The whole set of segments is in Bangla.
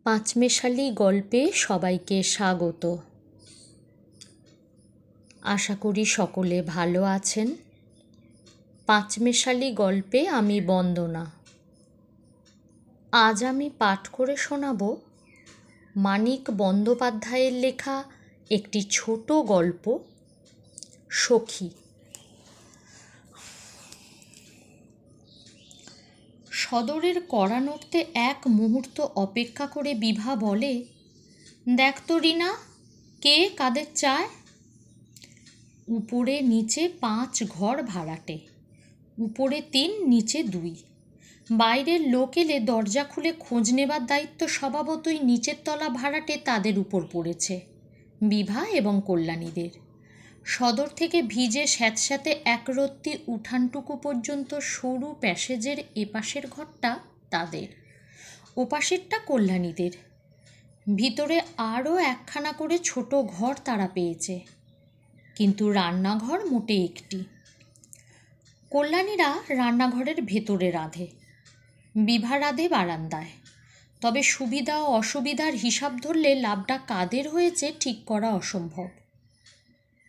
পাঁচমেশালি গল্পে সবাইকে স্বাগত। আশা করি সকলে ভালো আছেন। পাঁচমেশালি গল্পে আমি বন্দনা। আজ আমি পাঠ করে শোনাব মানিক বন্দ্যোপাধ্যায়ের লেখা একটি ছোট গল্প, সখী। সদরের কড়া নড়তে এক মুহূর্ত অপেক্ষা করে বিভা বলে, দেখ তো রিনা, কে কাদের চায়? উপরে নিচে 5 ঘর ভাড়াটে, উপরে 3 নিচে 2। বাইরের লোক এলে দরজা খুলে খোঁজ নেবার দায়িত্ব স্বভাবতই নিচের তলা ভাড়াটে তাদের উপর পড়েছে, বিভা এবং কল্যাণীদের। সদর থেকে ভিজে স্যাঁতস্যাঁতে একরত্তি উঠানটুকু পর্যন্ত সরু প্যাসেজের এপাশের ঘরটা তাদের, ওপাশেরটা কল্যাণীদের। ভিতরে আরও একখানা করে ছোট ঘর তারা পেয়েছে, কিন্তু রান্নাঘর মোটে একটি। কল্যাণীরা রান্নাঘরের ভেতরে রাঁধে, বিভা রাঁধে বারান্দায়। তবে সুবিধা ও অসুবিধার হিসাব ধরলে লাভটা কাদের হয়েছে ঠিক করা অসম্ভব।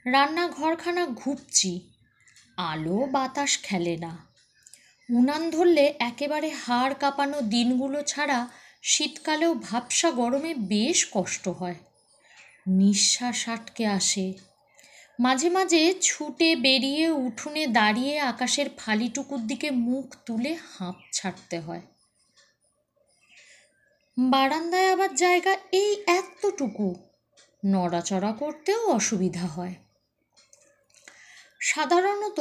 রান্নাঘরখানা ঘুপচি, আলো বাতাস খেলে না। উনান ধরলে একেবারে হাড় কাঁপানো দিনগুলো ছাড়া শীতকালেও ভাবসা গরমে বেশ কষ্ট হয়। নিঃশ্বাস আটকে আসে। মাঝে মাঝে ছুটে বেরিয়ে উঠোনে দাঁড়িয়ে আকাশের ফালিটুকুর দিকে মুখ তুলে হাঁপ ছাড়তে হয়। বারান্দায় আবার জায়গা এই এতটুকু, নড়াচড়া করতেও অসুবিধা হয়। সাধারণত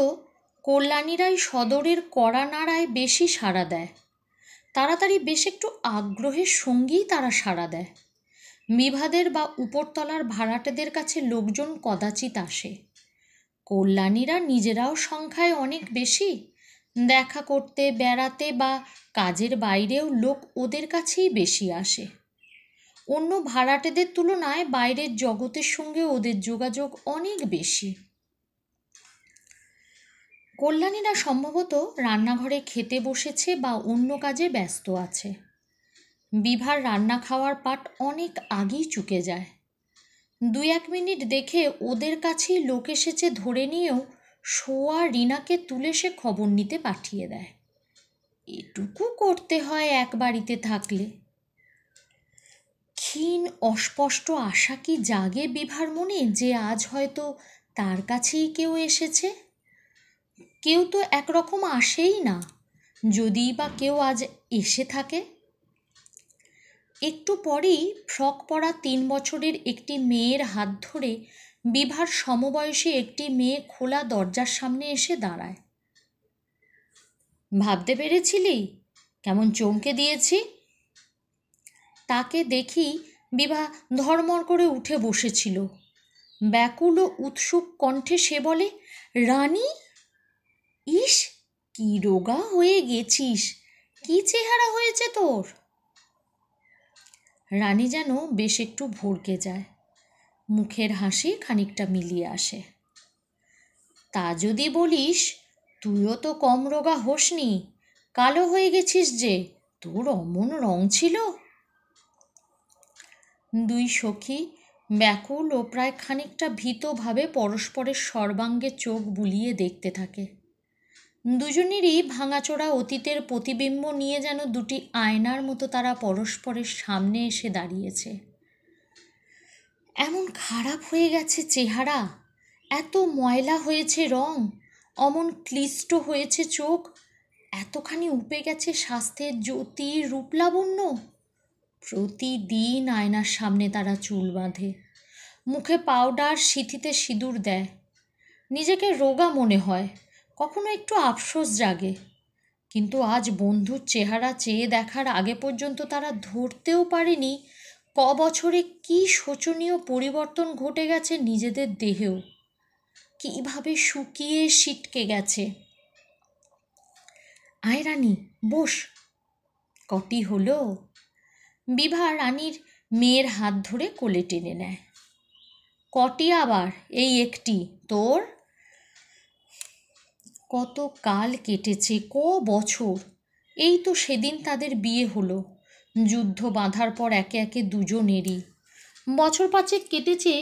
কল্যাণীরাই সদরের কড়া নাড়ায় বেশি সাড়া দেয়। তাড়াতাড়ি বেশ একটু আগ্রহের সঙ্গেই তারা সাড়া দেয়। বিভাদের বা উপরতলার ভাড়াটেদের কাছে লোকজন কদাচিৎ আসে। কল্যাণীরা নিজেরাও সংখ্যায় অনেক বেশি, দেখা করতে বেড়াতে বা কাজের বাইরেও লোক ওদের কাছেই বেশি আসে। অন্য ভাড়াটেদের তুলনায় বাইরের জগতের সঙ্গে ওদের যোগাযোগ অনেক বেশি। কল্যাণীরা সম্ভবত রান্নাঘরে খেতে বসেছে বা অন্য কাজে ব্যস্ত আছে। বিভার রান্না খাওয়ার পাট অনেক আগেই চুকে যায়। 2-1 মিনিট দেখে ওদের কাছেই লোক এসেছে ধরে নিয়েও শোয়া রিনাকে তুলে সে খবর নিতে পাঠিয়ে দেয়। এটুকু করতে হয় এক বাড়িতে থাকলে। ক্ষীণ অস্পষ্ট আশা কি জাগে বিভার মনে যে আজ হয়তো তার কাছেই কেউ এসেছে? কেউ তো একরকম আসেই না, যদিই বা কেউ আজ এসে থাকে। একটু পরেই ফ্রক পরা 3 বছরের একটি মেয়ের হাত ধরে বিভার সমবয়সী একটি মেয়ে খোলা দরজার সামনে এসে দাঁড়ায়। ভাবতে পেরেছিলি কেমন চমকে দিয়েছি? তাকে দেখি বিভা ধর্মর করে উঠে বসেছিল। ব্যাকুল ও উৎসুক কণ্ঠে সে বলে, রানী! ইস, কি রোগা হয়ে গেছিস, কি চেহারা হয়েছে তোর! রানী যেন বেশ একটু ভড়কে যায়, মুখের হাসি খানিকটা মিলিয়ে আসে। তা যদি বলিস, তুইও তো কম রোগা হোসনি, কালো হয়ে গেছিস যে, তোর অমন রং ছিল। 2 সখী ব্যাকুল ও প্রায় খানিকটা ভীতভাবে পরস্পরের সর্বাঙ্গে চোখ বুলিয়ে দেখতে থাকে। দুজনেরই ভাঙাচোরা অতীতের প্রতিবিম্ব নিয়ে যেন 2টি আয়নার মতো তারা পরস্পরের সামনে এসে দাঁড়িয়েছে। এমন খারাপ হয়ে গেছে চেহারা, এত ময়লা হয়েছে রং, অমন ক্লিষ্ট হয়েছে চোখ, এতখানি উপে গেছে স্বাস্থ্যের জ্যোতি রূপলাবণ্য। প্রতিদিন আয়নার সামনে তারা চুল বাঁধে, মুখে পাউডার, সিঁথিতে সিঁদুর দেয়। নিজেকে রোগা মনে হয়, কখনো একটু আফসোস জাগে। কিন্তু আজ বন্ধুর চেহারা চেয়ে দেখার আগে পর্যন্ত তারা ধরতেও পারেনি বছরে কি শোচনীয় পরিবর্তন ঘটে গেছে নিজেদের দেহেও, কিভাবে শুকিয়ে সিটকে গেছে। আয় রানী, বস। কটি হলো? বিভা রানীর মেয়ের হাত ধরে কোলে টেনে নেয়। কটি আবার? এই একটি। তোর? কত কাল কেটেছে, বছর! এই তো সেদিন তাদের বিয়ে হলো। যুদ্ধ বাঁধার পর একে একে দুজনেরই। বছর পাঁচেক কেটেছে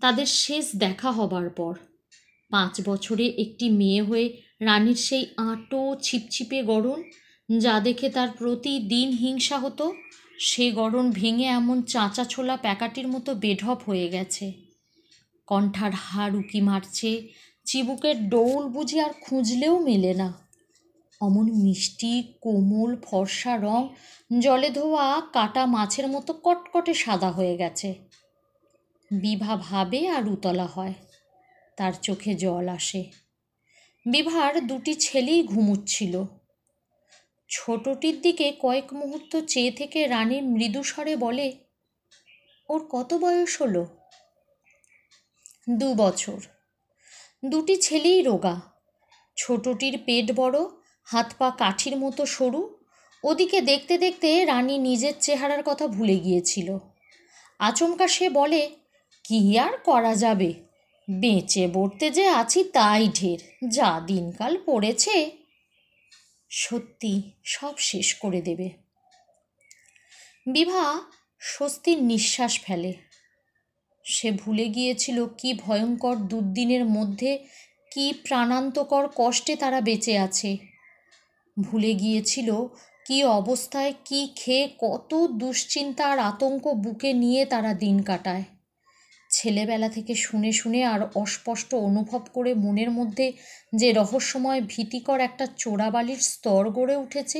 তাদের শেষ দেখা হবার পর। 5 বছরে একটি মেয়ে হয়ে রানীর সেই আঁটো ছিপছিপে গড়ন, যা দেখে তার প্রতিদিন হিংসা হতো, সে গড়ন ভেঙে এমন চাঁচা ছোলা প্যাকাটির মতো বেঢপ হয়ে গেছে। কণ্ঠার হাড় উকি মারছে, চিবুকের ডৌল বুঝি আর খুঁজলেও মেলে না। অমন মিষ্টি কোমল ফর্সা রং জলে ধোয়া কাটা মাছের মতো কটকটে সাদা হয়ে গেছে। বিভা ভাবে আর উতলা হয়, তার চোখে জল আসে। বিভার 2টি ছেলেই ঘুমুচ্ছিল। ছোটটির দিকে কয়েক মুহূর্ত চেয়ে থেকে রানী মৃদু স্বরে বলে, ওর কত বয়স হলো? 2 বছর। 2টি ছেলেই রোগা। ছোটটির পেট বড়, হাত পা কাঠির মতো সরু। ওদিকে দেখতে দেখতে রানী নিজের চেহারার কথা ভুলে গিয়েছিল। আচমকা সে বলে, কি আর করা যাবে, বেঁচে বর্তে যে আছি তাই ঢের, যা দিনকাল পড়েছে। সত্যি সব শেষ করে দেবে। বিভা স্বস্তির নিঃশ্বাস ফেলে। সে ভুলে গিয়েছিল কি ভয়ঙ্কর দুর্দিনের মধ্যে, কি প্রাণান্তকর কষ্টে তারা বেঁচে আছে। ভুলে গিয়েছিল কি অবস্থায়, কি খেয়ে, কত দুশ্চিন্তা আর আতঙ্ক বুকে নিয়ে তারা দিন কাটায়। ছেলেবেলা থেকে শুনে শুনে আর অস্পষ্ট অনুভব করে মনের মধ্যে যে রহস্যময় ভীতিকর একটা চোরাবালির স্তর গড়ে উঠেছে,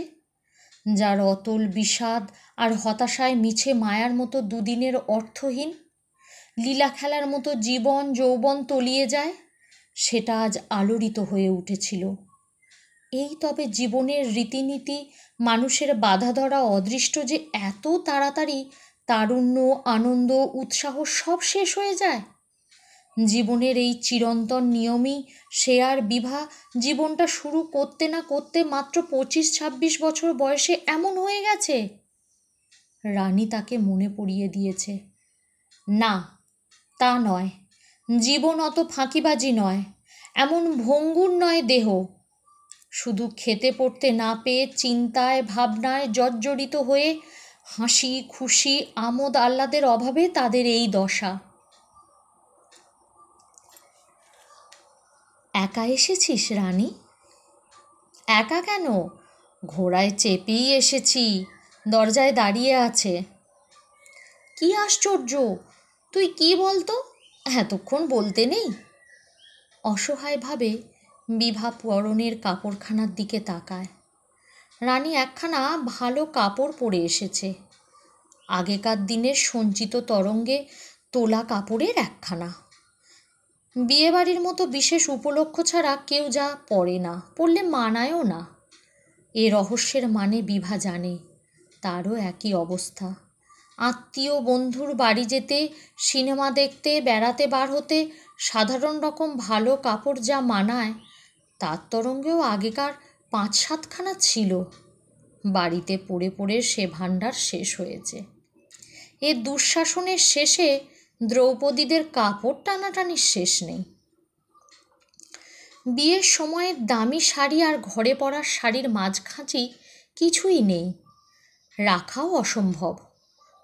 যার অতল বিষাদ আর হতাশায় মিছে মায়ার মতো দুদিনের অর্থহীন লীলা খেলার মতো জীবন যৌবন তলিয়ে যায়, সেটা আজ আলোড়িত হয়ে উঠেছিল। এই তবে জীবনের রীতিনীতি, মানুষের বাধা ধরা অদৃষ্ট যে এত তাড়াতাড়ি তারুণ্য, আনন্দ, উৎসাহ সব শেষ হয়ে যায়। জীবনের এই চিরন্তন নিয়মই সে আর বিভা জীবনটা শুরু করতে না করতে মাত্র 25-26 বছর বয়সে এমন হয়ে গেছে। রানী তাকে মনে পড়িয়ে দিয়েছে, না তা নয়, জীবন অত ফাঁকিবাজি নয়, এমন ভঙ্গুর নয় দেহ। শুধু খেতে পড়তে না পেয়ে চিন্তায় ভাবনায় জর্জরিত হয়ে হাসি খুশি আমোদ আহ্লাদের অভাবে তাদের এই দশা। একা এসেছিস রানী? একা কেন, ঘোড়ায় চেপেই এসেছি, দরজায় দাঁড়িয়ে আছে। কি আশ্চর্য, তুই কি বলতো, এতক্ষণ বলতে নেই। অসহায়ভাবে বিভা পরনের কাপড়খানার দিকে তাকায়। রানী একখানা ভালো কাপড় পরে এসেছে, আগেকার দিনের সঞ্চিত তরঙ্গে তোলা কাপড়ের একখানা। বিয়েবাড়ির মতো বিশেষ উপলক্ষ ছাড়া কেউ যা পরে না, পরলে মানায়ও না। এ রহস্যের মানে বিভা জানে, তারও একই অবস্থা। আত্মীয় বন্ধুর বাড়ি যেতে, সিনেমা দেখতে, বেড়াতে বার হতে সাধারণ রকম ভালো কাপড় যা মানায়, তার তরঙ্গেও আগেকার 5-7খানা ছিল। বাড়িতে পড়ে পড়ে সে ভাণ্ডার শেষ হয়েছে। এ দুঃশাসনের শেষে দ্রৌপদীদের কাপড় টানাটানির শেষ নেই। বিয়ের সময়ের দামি শাড়ি আর ঘরে পরার শাড়ির মাঝখাঁচি কিছুই নেই, রাখাও অসম্ভব।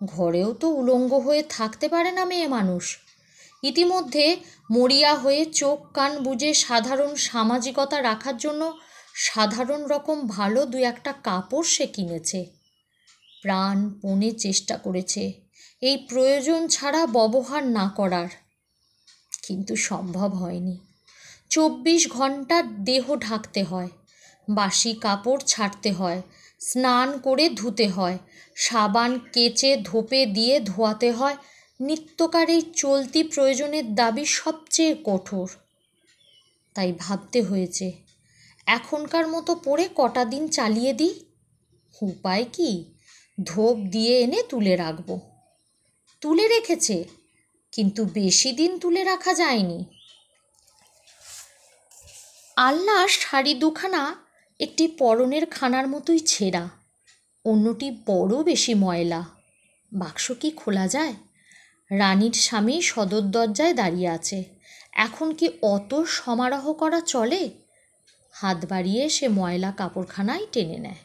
ঘরেও তো উলঙ্গ হয়ে থাকতে পারে না মেয়ে মানুষ। ইতিমধ্যে মরিয়া হয়ে চোখ কান বুজে সাধারণ সামাজিকতা রাখার জন্য সাধারণ রকম ভালো 2-1টা কাপড় সে কিনেছে। প্রাণপণে চেষ্টা করেছে এই প্রয়োজন ছাড়া ব্যবহার না করার, কিন্তু সম্ভব হয়নি। 24 ঘন্টা দেহ ঢাকতে হয়, বাসি কাপড় ছাড়তে হয়, স্নান করে ধুতে হয়, সাবান কেচে ধোপে দিয়ে ধোয়াতে হয়। নিত্যকার এই চলতি প্রয়োজনের দাবি সবচেয়ে কঠোর। তাই ভাবতে হয়েছে, এখনকার মতো পরে কটা দিন চালিয়ে দিই। উপায় কি, ধোপ দিয়ে এনে তুলে রাখব। তুলে রেখেছে, কিন্তু বেশি দিন তুলে রাখা যায়নি। আলনার শাড়ি 2খানা একটি পরনের খানার মতোই ছেঁড়া, অন্যটি বড় বেশি ময়লা। বাক্স কি খোলা যায়? রানীর স্বামী সদর দরজায় দাঁড়িয়ে আছে, এখন কি অত সমারোহ করা চলে? হাত বাড়িয়ে সে ময়লা কাপড়খানায় টেনে নেয়।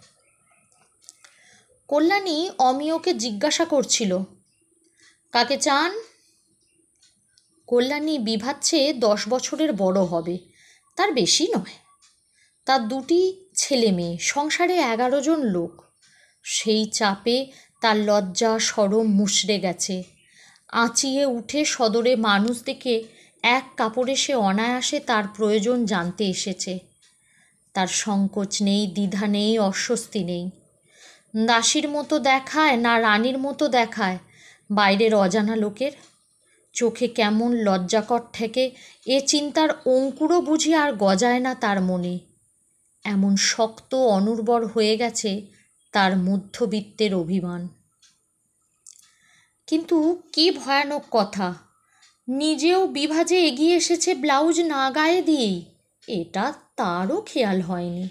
কল্যাণী অমিয়কে জিজ্ঞাসা করছিল, কাকে চান? কল্যাণী বিভার চেয়ে 10 বছরের বড় হবে, তার বেশি নয়। তার 2টি ছেলে মেয়ে, সংসারে 11 জন লোক। সেই চাপে তার লজ্জা শরম মুষড়ে গেছে। আঁচিয়ে উঠে সদরে মানুষ দেখে এক কাপড়ে সে অনায়াসে তার প্রয়োজন জানতে এসেছে। তার সংকোচ নেই, দ্বিধা নেই, অস্বস্তি নেই। দাসীর মতো দেখায় না রানীর মতো দেখায় বাইরের অজানা লোকের? চোখে কেমন লজ্জাকর ঠেকে এ চিন্তার অঙ্কুরও বুঝি আর গজায় না তার মনে। এমন শক্ত অনুর্বর হয়ে গেছে তার মধ্যবিত্তের অভিমান। কিন্তু কি ভয়ানক কথা, নিজেও বিভাজে এগিয়ে এসেছে ব্লাউজ না গায়ে দিয়েই। এটা তারও খেয়াল হয়নি।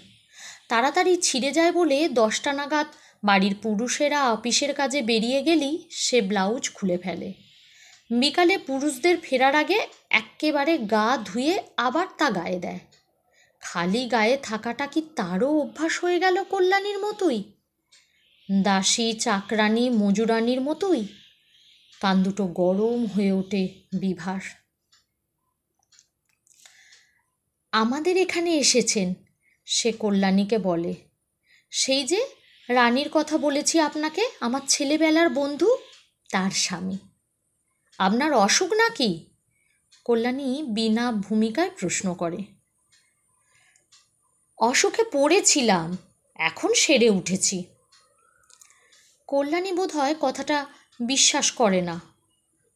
তাড়াতাড়ি ছিঁড়ে যায় বলে 10টা নাগাদ বাড়ির পুরুষেরা অফিসের কাজে বেরিয়ে গেলেই সে ব্লাউজ খুলে ফেলে। বিকালে পুরুষদের ফেরার আগে এক্কেবারে গা ধুয়ে আবার তা গায়ে দেয়। খালি গায়ে থাকাটা কি তারও অভ্যাস হয়ে গেল কল্যাণীর মতোই? দাসী চাকরানি মজুরানির মতোই? কান দুটো গরম হয়ে ওঠে বিভার। আমাদের এখানে এসেছেন, সে কল্যাণীকে বলে। সেই যে রানীর কথা বলেছি আপনাকে, আমার ছেলেবেলার বন্ধু, তার স্বামী। আপনার অসুখ নাকি? কল্যাণী বিনা ভূমিকায় প্রশ্ন করে। অসুখে পড়েছিলাম, এখন সেরে উঠেছি। কল্যাণী বোধহয় কথাটা বিশ্বাস করে না।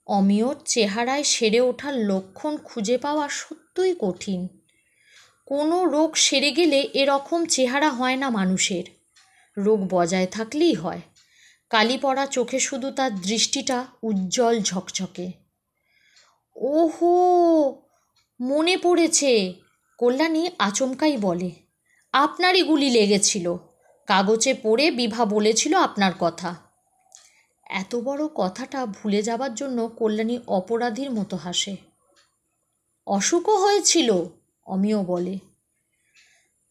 অমিয়র চেহারায় সেরে ওঠার লক্ষণ খুঁজে পাওয়া সত্যই কঠিন। কোনো রোগ সেরে গেলে এরকম চেহারা হয় না মানুষের। রোগ বজায় থাকলেই হয়। কালি পড়া চোখে শুধু তার দৃষ্টিটা উজ্জ্বল ঝকঝকে। ওহো, মনে পড়েছে, কল্যাণী আচমকাই বলে। আপনারই গুলি লেগেছিল। কাগজে পড়ে বিভা বলেছিল আপনার কথা। এত বড় কথাটা ভুলে যাবার জন্য কল্যাণী অপরাধীর মতো হাসে। অসুখও হয়েছিল, অমিয় বলে।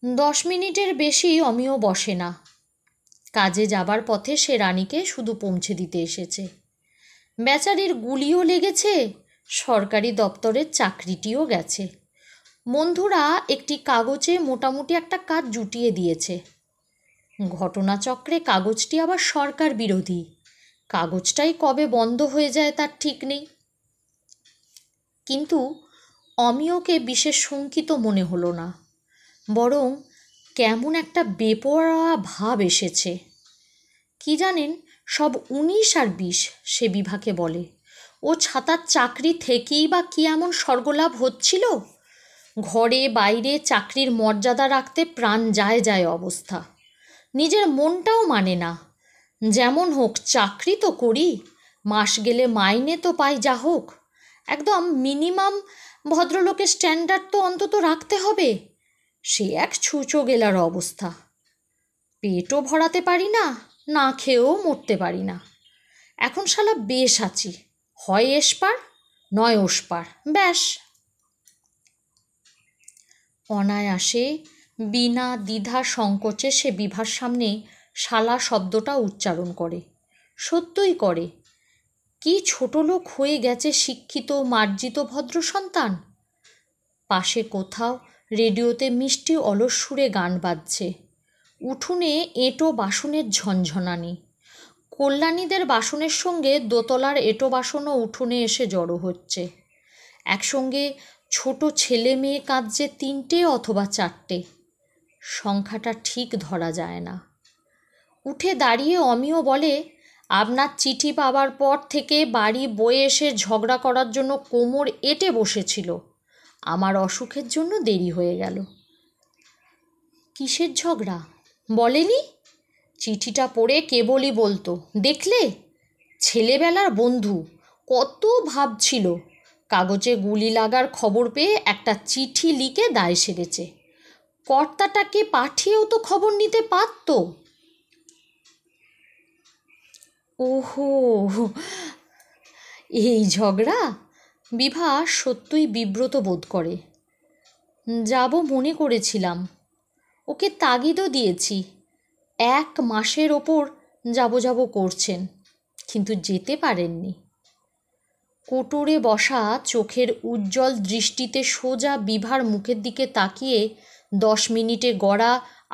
10 মিনিটের বেশি অমিয় বসে না। কাজে যাবার পথে সে রানীকে শুধু পৌঁছে দিতে এসেছে। বেচারির গুলিও লেগেছে, সরকারি দপ্তরের চাকরিটিও গেছে। বন্ধুরা একটি কাগজে মোটামুটি একটা কাজ জুটিয়ে দিয়েছে। ঘটনাচক্রে কাগজটি আবার সরকার বিরোধী। কাগজটাই কবে বন্ধ হয়ে যায় তার ঠিক নেই। কিন্তু অমিয়কে বিশেষ শঙ্কিত মনে হলো না, বরং কেমন একটা বেপরোয়া ভাব এসেছে। কি জানেন, সব 19 আর 20, সে বিভাকে বলে। ও ছাতার চাকরি থেকেই বা কি এমন স্বর্গলাভ হচ্ছিল? ঘরে বাইরে চাকরির মর্যাদা রাখতে প্রাণ যায় যায় অবস্থা। নিজের মনটাও মানে না। যেমন হোক চাকরি তো করি, মাস গেলে মাইনে তো পাই, যা হোক। একদম মিনিমাম ভদ্রলোকের স্ট্যান্ডার্ড তো অন্তত রাখতে হবে। সে এক ছুঁচো গেলার অবস্থা। পেটও ভরাতে পারি না, না খেয়েও মরতে পারি না। এখন শালা বেশ আছি, হয় এসপার নয় ওসপার, ব্যাস। অনায়াসে বিনা দ্বিধা সংকোচে সে বিভার সামনে শালা শব্দটা উচ্চারণ করে। সত্যই করে। কি ছোট লোক হয়ে গেছে শিক্ষিত মার্জিত ভদ্র সন্তান। পাশে কোথাও রেডিওতে মিষ্টি অলস সুরে গান বাজছে। উঠোনে এঁটো বাসনের ঝনঝনানি। কল্যাণীদের বাসনের সঙ্গে দোতলার এঁটো বাসনও উঠোনে এসে জড়ো হচ্ছে। একসঙ্গে ছোট ছেলে মেয়ে কাঁদছে 3টে অথবা 4টে, সংখ্যাটা ঠিক ধরা যায় না। উঠে দাঁড়িয়ে অমিয় বলে, আপনার চিঠি পাবার পর থেকে বাড়ি বয়ে এসে ঝগড়া করার জন্য কোমর এঁটে বসেছিল। আমার অসুখের জন্য দেরি হয়ে গেল। কিসের ঝগড়া বলেনি? চিঠিটা পড়ে কেবলই বলতো, দেখলে, ছেলেবেলার বন্ধু, কত ভাবছিল। কাগজে গুলি লাগার খবর পেয়ে একটা চিঠি লিখে দায় সেরেছে। কর্তাটাকে পাঠিয়েও তো খবর নিতে পারত। ওহো, এই ঝগড়া? বিভা সত্যই বিব্রত বোধ করে। যাব মনে করেছিলাম, ওকে তাগিদও দিয়েছি। 1 মাসের ওপর যাব যাব করছেন, কিন্তু যেতে পারেননি। কোটরে বসা চোখের উজ্জ্বল দৃষ্টিতে সোজা বিভার মুখের দিকে তাকিয়ে 10 মিনিটে গড়া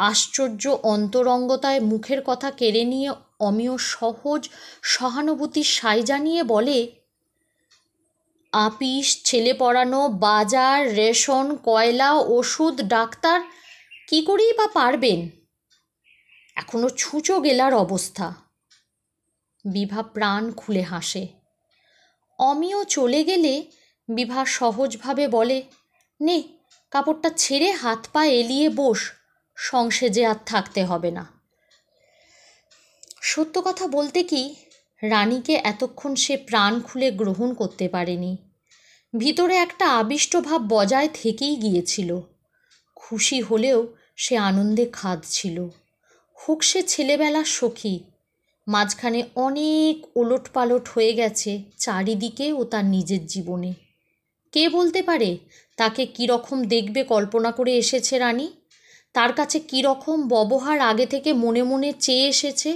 আশ্চর্য অন্তরঙ্গতায় মুখের কথা কেড়ে নিয়ে অমিয় সহজ সহানুভূতির সায় জানিয়ে বলে, আপিস, ছেলে পড়ানো, বাজার, রেশন, কয়লা, ওষুধ, ডাক্তার, কি করেই বা পারবেন? এখনো ছুঁচো গেলার অবস্থা। বিভা প্রাণ খুলে হাসে। অমিয় চলে গেলে বিভা সহজভাবে বলে, নে কাপড়টা ছেড়ে হাত পা এলিয়ে বস, সংসেজে আর থাকতে হবে না। সত্য কথা বলতে কি, রানীকে এতক্ষণ সে প্রাণ খুলে গ্রহণ করতে পারেনি। ভিতরে একটা আবিষ্ট ভাব বজায় থেকেই গিয়েছিল। খুশি হলেও সে আনন্দে খাদছিল। হোক সে ছেলেবেলার সখী, মাঝখানে অনেক ওলটপালট হয়ে গেছে চারিদিকে ও তার নিজের জীবনে। কে বলতে পারে তাকে কীরকম দেখবে কল্পনা করে এসেছে রানী? তার কাছে কীরকম ব্যবহার আগে থেকে মনে মনে চেয়ে এসেছে?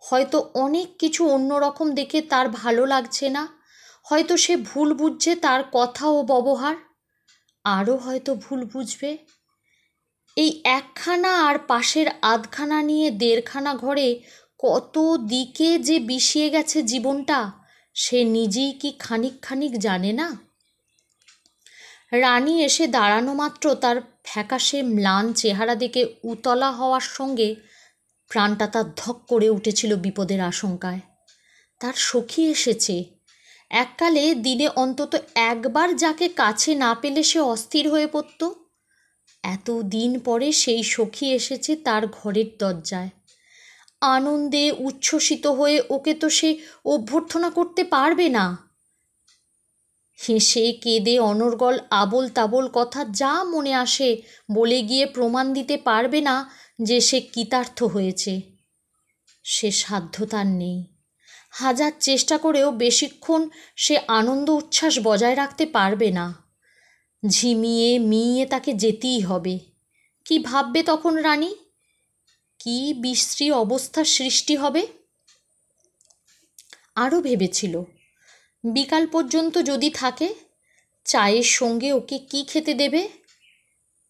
হয়তো অনেক কিছু অন্যরকম দেখে তার ভালো লাগছে না, হয়তো সে ভুল বুঝছে তার কথা ও ব্যবহার, আরও হয়তো ভুল বুঝবে। এই একখানা আর পাশের আধখানা নিয়ে 1.5খানা ঘরে কত দিকে যে বিষিয়ে গেছে জীবনটা, সে নিজেই কি খানিক খানিক জানে না? রানী এসে দাঁড়ানো মাত্র তার ফ্যাকাশে ম্লান চেহারা দেখে উতলা হওয়ার সঙ্গে প্রাণটা তার ধক করে উঠেছিল বিপদের আশঙ্কায়। তার সখী এসেছে। এককালে দিনে অন্তত একবার যাকে কাছে না পেলে সে অস্থির হয়ে পড়ত, এত দিন পরে সেই সখী এসেছে তার ঘরের দরজায়। আনন্দে উচ্ছ্বসিত হয়ে ওকে তো সে অভ্যর্থনা করতে পারবে না। হেসে কেঁদে অনর্গল আবোল তাবোল কথা যা মনে আসে বলে গিয়ে প্রমাণ দিতে পারবে না যে সে কৃতার্থ হয়েছে। সে সাধ্য তার নেই। হাজার চেষ্টা করেও বেশিক্ষণ সে আনন্দ উচ্ছ্বাস বজায় রাখতে পারবে না। ঝিমিয়ে মিয়ে তাকে যেতেই হবে। কি ভাববে তখন রানী? কি বিশ্রী অবস্থার সৃষ্টি হবে? আরও ভেবেছিল, বিকাল পর্যন্ত যদি থাকে, চায়ের সঙ্গে ওকে কি খেতে দেবে?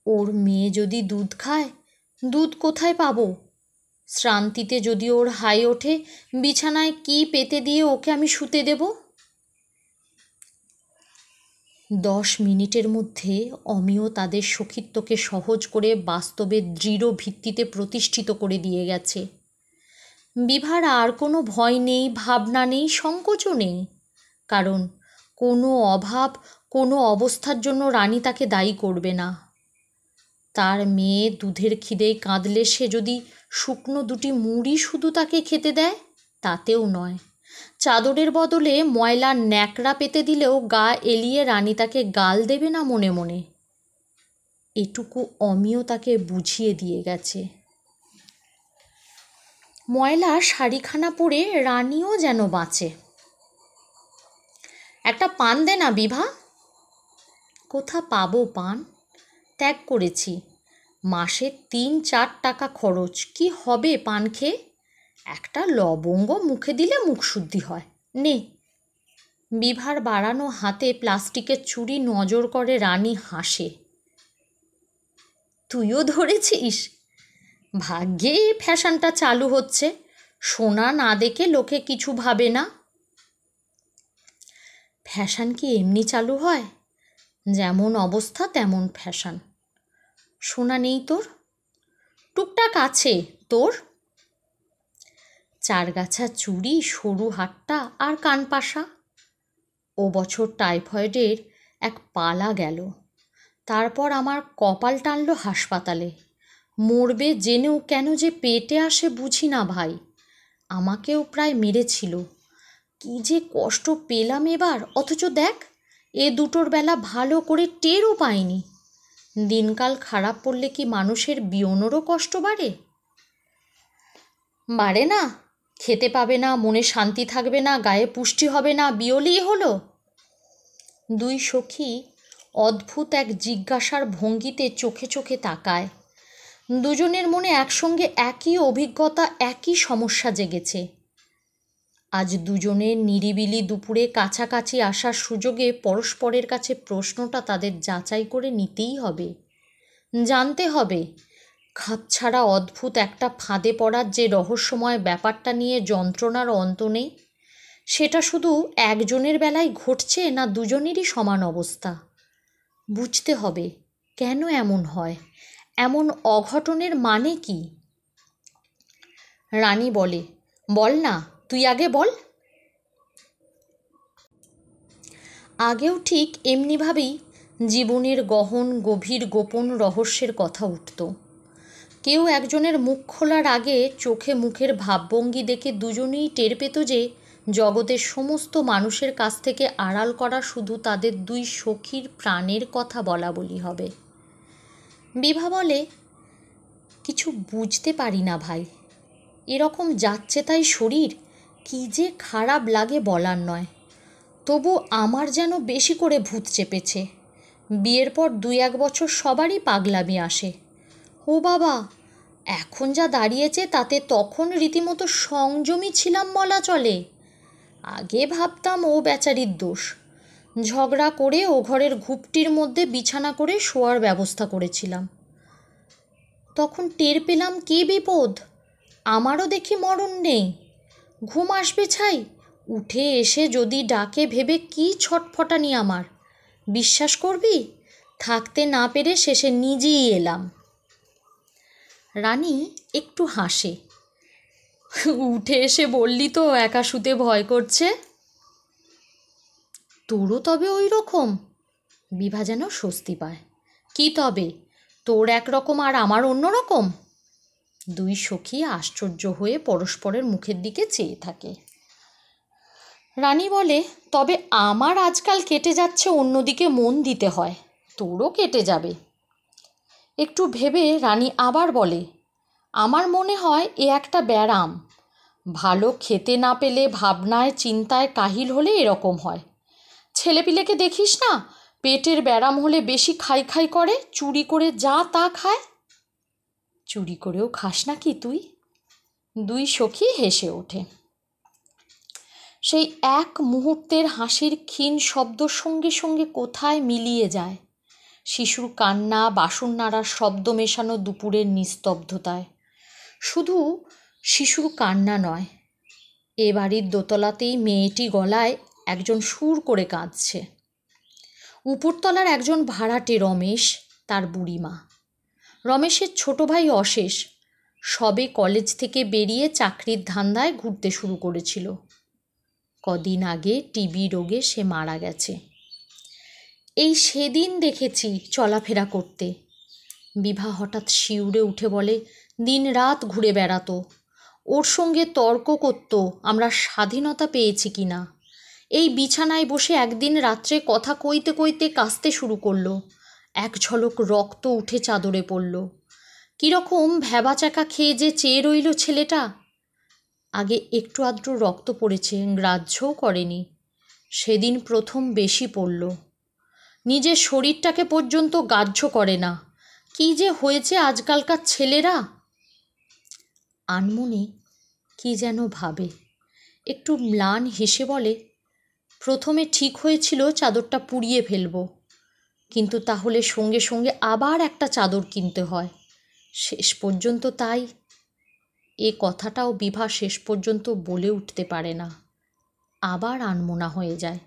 ওর মেয়ে যদি দুধ খায়, দুধ কোথায় পাবো? শ্রান্তিতে যদি ওর হাই ওঠে, বিছানায় কি পেতে দিয়ে ওকে আমি শুতে দেব? 10 মিনিটের মধ্যে অমিয় তাদের সখীত্বকে সহজ করে বাস্তবের দৃঢ় ভিত্তিতে প্রতিষ্ঠিত করে দিয়ে গেছে। বিভার আর কোনো ভয় নেই, ভাবনা নেই, সংকোচও নেই। কারণ কোনো অভাব, কোনো অবস্থার জন্য রানী তাকে দায়ী করবে না। তার মেয়ে দুধের খিদেয় কাঁদলে সে যদি শুকনো 2টি মুড়ি শুধু তাকে খেতে দেয়, তাতেও নয়। চাদরের বদলে ময়লার ন্যাকড়া পেতে দিলেও গা এলিয়ে রানী তাকে গাল দেবে না মনে মনে। এটুকু অমিয় তাকে বুঝিয়ে দিয়ে গেছে। ময়লা শাড়িখানা পরে রানীও যেন বাঁচে। একটা পান দে না বিভা। কোথা পাবো পান? ত্যাগ করেছি। মাসে 3-4 টাকা খরচ, কি হবে পান খেয়ে? একটা লবঙ্গ মুখে দিলে মুখশুদ্ধি হয়। নে। বিভার বাড়ানো হাতে প্লাস্টিকের চুড়ি নজর করে রানী হাসে। তুইও ধরেছিস? ভাগ্যে ফ্যাশনটা চালু হচ্ছে, সোনা না দেখে লোকে কিছু ভাবে না। ফ্যাশন কি এমনি চালু হয়? যেমন অবস্থা তেমন ফ্যাশন। সোনা নেই তোর? টুকটাক আছে। তোর? 4 গাছা চুড়ি, সরু হাটটা আর কানপাশা। ও বছর টাইফয়েডের এক পালা গেল। তারপর আমার কপাল টানল হাসপাতালে। মরবে জেনেও কেন যে পেটে আসে বুঝি না ভাই। আমাকেও প্রায় মেরেছিল। কি যে কষ্ট পেলাম এবার, অথচ দেখ এ দুটোর বেলা ভালো করে টেরও পাইনি। দিনকাল খারাপ পড়লে কি মানুষের বিয়নেরও কষ্ট বাড়ে? বাড়ে না? খেতে পাবে না, মনে শান্তি থাকবে না, গায়ে পুষ্টি হবে না, বিয়লেই হলো। 2 সখী অদ্ভুত এক জিজ্ঞাসার ভঙ্গিতে চোখে চোখে তাকায়। দুজনের মনে একসঙ্গে একই অভিজ্ঞতা, একই সমস্যা জেগেছে। আজ দুজনের নিরিবিলি দুপুরে কাছাকাছি আসার সুযোগে পরস্পরের কাছে প্রশ্নটা তাদের যাচাই করে নিতেই হবে। জানতে হবে খাপছাড়া অদ্ভুত একটা ফাঁদে পড়ার যে রহস্যময় ব্যাপারটা নিয়ে যন্ত্রণার অন্ত নেই, সেটা শুধু একজনের বেলায় ঘটছে না দুজনেরই সমান অবস্থা। বুঝতে হবে কেন এমন হয়, এমন অঘটনের মানে কি। রানী বলে, বল না, তুই আগে বল। আগেও ঠিক এমনিভাবেই জীবনের গহন গভীর গোপন রহস্যের কথা উঠত। কেউ একজনের মুখ খোলার আগে চোখে মুখের ভাবভঙ্গি দেখে দুজনেই টের পেত যে জগতের সমস্ত মানুষের কাছ থেকে আড়াল করা শুধু তাদের দুই সখীর প্রাণের কথা বলা বলি হবে। বিভা বলে, কিছু বুঝতে পারি না ভাই, এরকম যাচ্ছে তাই শরীর, কি যে খারাপ লাগে বলার নয়। তবু আমার যেন বেশি করে ভূত চেপেছে। বিয়ের পর 2-1 বছর সবারই পাগলামি আসে। ও বাবা, এখন যা দাঁড়িয়েছে তাতে তখন রীতিমতো সংযমী ছিলাম বলা চলে। আগে ভাবতাম ও বেচারির দোষ। ঝগড়া করে ও ঘরের ঘুপটির মধ্যে বিছানা করে শোয়ার ব্যবস্থা করেছিলাম। তখন টের পেলাম কী বিপদ, আমারও দেখি মরণ নেই। ঘুম আসবে ছাই, উঠে এসে যদি ডাকে ভেবে কি ছটফটানি আমার। বিশ্বাস করবি, থাকতে না পেরে শেষে নিজেই এলাম। রানী একটু হাসে। উঠে এসে বললি তো একা শুতে ভয় করছে। তোরও তবে ওই রকম? বিভা যেন স্বস্তি পায়। কি তবে, তোর একরকম আর আমার অন্য রকম? দুই সখী আশ্চর্য হয়ে পরস্পরের মুখের দিকে চেয়ে থাকে। রানী বলে, তবে আমার আজকাল কেটে যাচ্ছে অন্যদিকে মন দিতে হয়, তোরও কেটে যাবে। একটু ভেবে রানী আবার বলে, আমার মনে হয় এ একটা ব্যারাম। ভালো খেতে না পেলে ভাবনায় চিন্তায় কাহিল হলে এরকম হয়। ছেলেপিলেকে দেখিস না, পেটের ব্যারাম হলে বেশি খাই খাই করে, চুরি করে যা তা খায়। চুরি করেও খাস না কি তুই? দুই সখী হেসে ওঠে। সেই এক মুহূর্তের হাসির ক্ষীণ শব্দ সঙ্গে সঙ্গে কোথায় মিলিয়ে যায় শিশুর কান্না, বাসন নাড়ার শব্দ মেশানো দুপুরের নিস্তব্ধতায়। শুধু শিশুর কান্না নয়, এ বাড়ির দোতলাতেই মেয়েটি গলায় একজন সুর করে কাঁদছে। উপরতলার একজন ভাড়াটে রমেশ, তার বুড়িমা। রমেশের ছোট ভাই অশেষ সবে কলেজ থেকে বেরিয়ে চাকরির ধান্দায় ঘুরতে শুরু করেছিল। কদিন আগে টিবি রোগে সে মারা গেছে। এই সেদিন দেখেছি চলাফেরা করতে। বিভা হঠাৎ শিউরে উঠে বলে, দিন রাত ঘুরে বেড়াতো, ওর সঙ্গে তর্ক করতো আমরা স্বাধীনতা পেয়েছি কি না। এই বিছানায় বসে একদিন রাত্রে কথা কইতে কইতে কাঁদতে শুরু করলো। এক ঝলক রক্ত উঠে চাদরে পড়ল। কীরকম ভ্যাবাচাকা খেয়ে যে চেয়ে রইল ছেলেটা। আগে একটু আধটু রক্ত পড়েছে, গ্রাহ্যও করেনি। সেদিন প্রথম বেশি পড়ল। নিজের শরীরটাকে পর্যন্ত গ্রাহ্য করে না। কি যে হয়েছে আজকালকার ছেলেরা। আনমনি কি যেন ভাবে, একটু ম্লান হেসে বলে, প্রথমে ঠিক হয়েছিল চাদরটা পুড়িয়ে ফেলব, কিন্তু তাহলে সঙ্গে সঙ্গে আবার একটা চাদর কিনতে হয়। শেষ পর্যন্ত তাই। এ কথাটাও বিভা শেষ পর্যন্ত বলে উঠতে পারে না, আবার আনমনা হয়ে যায়।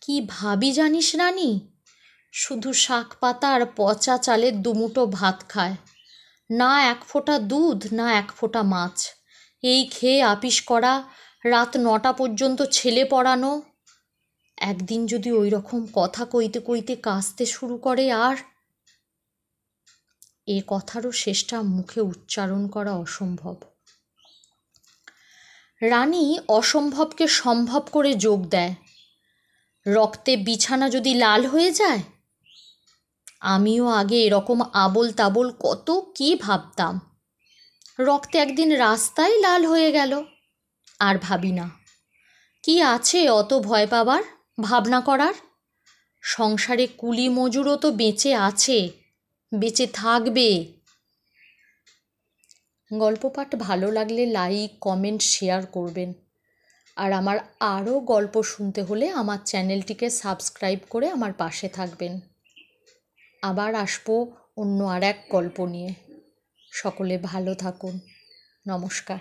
কি ভাবি জানিস রানী, শুধু শাক পাতা আর পচা চালের দুমুঠো ভাত খায়, না এক ফোঁটা দুধ, না এক ফোঁটা মাছ। এই খেয়ে আপিস করা, রাত 9টা পর্যন্ত ছেলে পড়ানো। একদিন যদি ওই রকম কথা কইতে কইতে কাঁদতে শুরু করে, আর এ কথারও শেষটা মুখে উচ্চারণ করা অসম্ভব। রানী অসম্ভবকে সম্ভব করে যোগ দেয়। রক্তে বিছানা যদি লাল হয়ে যায়। আমিও আগে এরকম আবোল তাবোল কত কি ভাবতাম। রক্তে একদিন রাস্তায় লাল হয়ে গেল, আর ভাবি না। কি আছে অত ভয় পাবার, ভাবনা করার? সংসারে কুলি মজুরও তো বেঁচে আছে। বেঁচে থাকবে। গল্প পাঠ ভালো লাগলে লাইক, কমেন্ট, শেয়ার করবেন। আর আমার আরও গল্প শুনতে হলে আমার চ্যানেলটিকে সাবস্ক্রাইব করে আমার পাশে থাকবেন। আবার আসবো অন্য আর এক গল্প নিয়ে। সকলে ভালো থাকুন। নমস্কার।